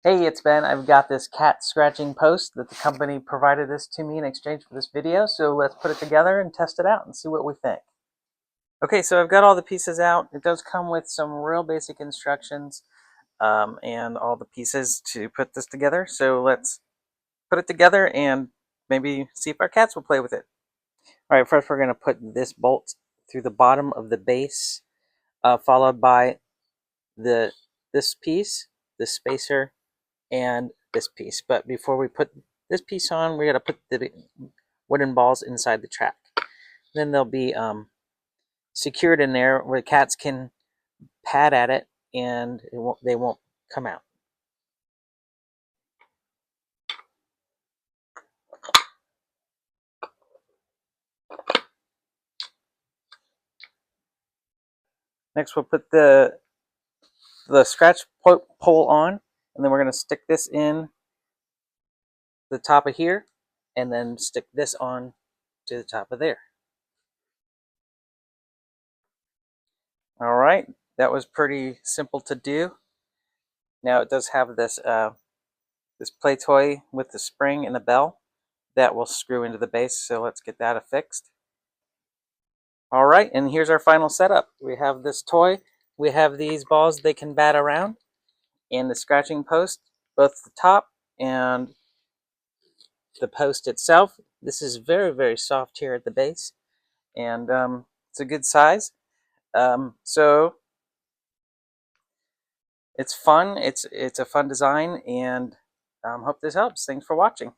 Hey, it's Ben. I've got this cat scratching post that the company provided this to me in exchange for this video, so let's put it together and test it out and see what we think. Okay, so I've got all the pieces out. It does come with some real basic instructions and all the pieces to put this together, so let's put it together and maybe see if our cats will play with it. All right, first we're going to put this bolt through the bottom of the base, followed by the this piece, the spacer, and this piece. But before we put this piece on, we got to put the wooden balls inside the track. Then they'll be secured in there where cats can pat at it and they won't come out. Next, we'll put the scratch pole on, and then we're going to stick this in the top of here, and then stick this on to the top of there. All right, that was pretty simple to do. Now it does have this play toy with the spring and the bell that will screw into the base, so let's get that affixed. All right, and here's our final setup. We have this toy, we have these balls they can bat around, and the scratching post, both the top and the post itself. This is very, very soft here at the base, and it's a good size. So it's fun. It's a fun design, and hope this helps. Thanks for watching.